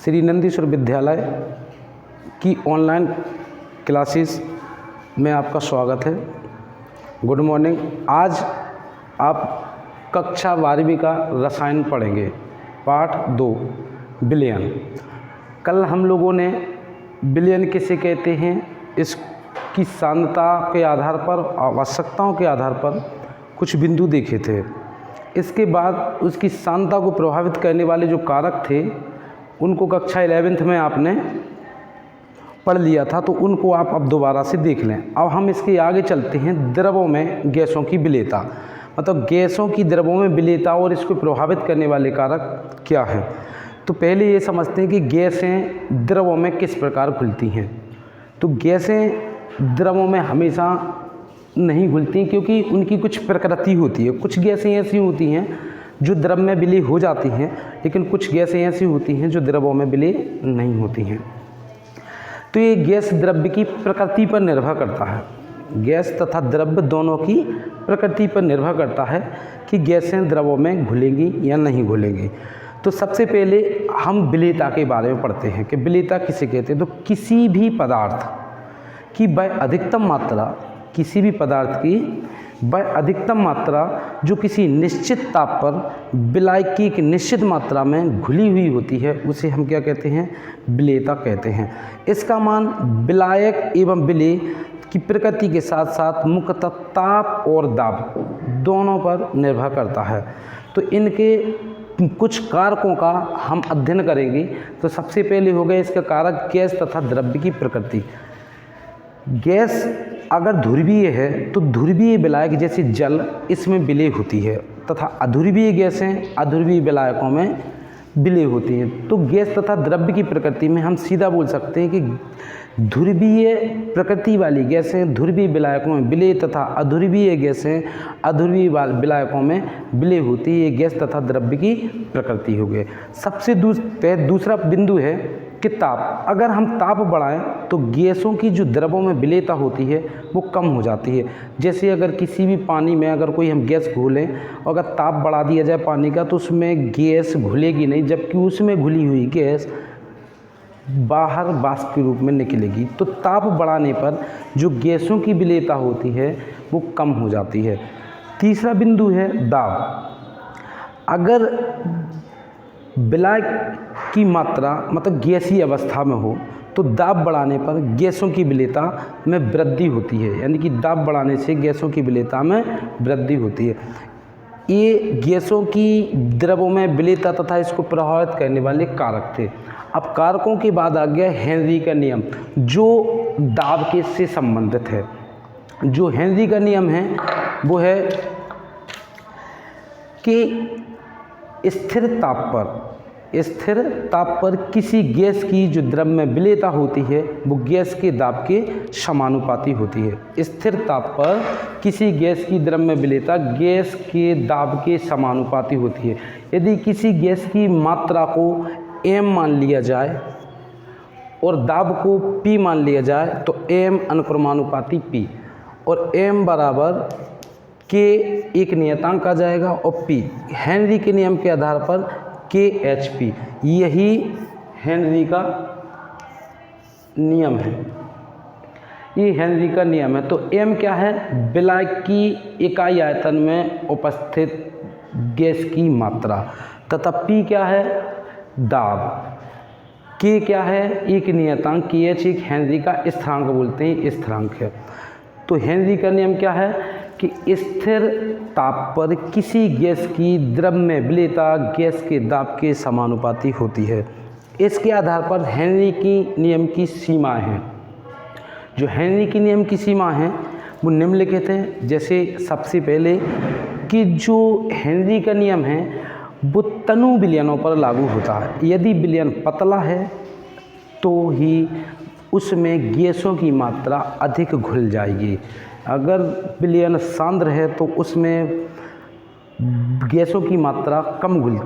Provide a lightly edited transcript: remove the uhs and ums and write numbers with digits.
श्री नंदीश्वर विद्यालय की online classes में आपका स्वागत है। Good morning. आज आप कक्षा 12वीं का रसायन पढ़ेंगे, पाठ 2 विलयन। कल हम लोगों ने विलयन किसे कहते हैं, इसकी सांद्रता के आधार पर, आवश्यकताओं के आधार पर कुछ बिंदु देखे थे। इसके बाद उसकी सांद्रता को प्रभावित करने वाले जो कारक थे उनको कक्षा 11th में आपने पढ़ लिया था, तो उनको आप अब दोबारा से देख लें। अब हम इसके आगे चलते हैं। द्रवों में गैसों की विलेयता, मतलब गैसों की द्रवों में विलेयता और इसको प्रभावित करने वाले कारक क्या हैं। तो पहले ये समझते हैं कि गैसें द्रवों में किस प्रकार घुलती हैं। तो गैसें द्रवों में हमेशा नहीं घुलती क्योंकि उनकी कुछ प्रकृति होती है। कुछ गैसें ऐसी होती हैं जो द्रव में विलीय हो जाती हैं, लेकिन कुछ गैसें ऐसी होती हैं जो द्रवों में विलीय नहीं होती हैं। तो ये गैस द्रव्य की प्रकृति पर निर्भर करता है। गैस तथा द्रव्य दोनों की प्रकृति पर निर्भर करता है कि गैसें द्रवों में घुलेंगी या नहीं घुलेंगी। तो सबसे पहले हम विलेयता के बारे में पढ़ते हैं कि विलेयता किसे कहते हैं। तो किसी भी पदार्थ की वह अधिकतम मात्रा, किसी भी पदार्थ की वह अधिकतम मात्रा जो किसी निश्चित ताप पर विलायक की एक निश्चित मात्रा में घुली हुई होती है, उसे हम क्या कहते हैं, विलेयता कहते हैं। इसका मान विलायक एवं विलेय की प्रकृति के साथ साथ मुख्यतः ताप और दाब दोनों पर निर्भर करता है। तो इनके कुछ कारकों का हम अध्ययन करेंगे। तो सबसे पहले हो गया इसका कारक गैस तथा द्रव्य की प्रकृति। गैस अगर ध्रुवीय है तो ध्रुवीय विलायक जैसे जल इसमें विलेय होती है, तथा अध्रुवीय गैसें अध्रुवीय विलायकों में विलेय होती हैं। तो गैस तथा द्रव्य की प्रकृति में हम सीधा बोल सकते हैं कि ध्रुवीय प्रकृति वाली गैसें ध्रुवीय विलायकों में विलेय तथा अध्रुवीय गैसें अध्रुवीय विलायकों में विलेय होती है। ये गैस तथा द्रव्य की प्रकृति हो गई। सबसे दूसरा बिंदु है कि ताप। अगर हम ताप बढ़ाएं तो गैसों की जो द्रवों में विलेयता होती है वो कम हो जाती है। जैसे अगर किसी भी पानी में अगर कोई हम गैस घोलें और अगर ताप बढ़ा दिया जाए पानी का, तो उसमें गैस घुलेगी नहीं, जबकि उसमें घुली हुई गैस बाहर वाष्प के रूप में निकलेगी। तो ताप बढ़ाने पर जो गैसों की विलेयता होती है वो कम हो जाती है। तीसरा बिंदु है दाब। अगर विलायक की मात्रा मतलब गैसीय अवस्था में हो तो दाब बढ़ाने पर गैसों की विलेयता में वृद्धि होती है, यानी कि दाब बढ़ाने से गैसों की विलेयता में वृद्धि होती है। ये गैसों की द्रवों में विलेयता तथा इसको प्रभावित करने वाले कारक थे। अब कारकों के बाद आ गया हेनरी का नियम, जो दाब के से संबंधित है। जो हेनरी का नियम है वो है कि स्थिर ताप पर किसी गैस की जो द्रव में विलेयता होती है वो गैस के दाब के समानुपाती होती है। स्थिर ताप पर किसी गैस की द्रव में विलेयता गैस के दाब के समानुपाती होती है। यदि किसी गैस की मात्रा को m मान लिया जाए और दाब को p मान लिया जाए तो m अनुक्रमानुपाती p, और m बराबर k एक नियतांक आ जाएगा और p हेनरी के नियम के आधार पर KHP। यही हेनरी का नियम है, ये हेनरी का नियम है। तो m क्या है, विलायक की इकाई आयतन में उपस्थित गैस की मात्रा, तथा p क्या है, दाब। k क्या है, एक नियतांक, KH एक हेनरी का स्थिरांक बोलते हैं, स्थिरांक है। तो हेनरी का नियम क्या है कि स्थिर ताप पर किसी गैस की द्रव में विलेयता गैस के दाब के समानुपाती होती है। इसके आधार पर हेनरी की नियम की सीमाएं हैं। जो हेनरी की नियम की सीमा हैं वो निम्नलिखित हैं। जैसे सबसे पहले कि जो हेनरी का नियम है वो तनु विलयनों पर लागू होता है। यदि विलयन पतला है तो ही उसमें गैसों की मात्रा अधिक घुल जाएगी। अगर विलयन सांद्र है तो उसमें गैसों की मात्रा कम घुलती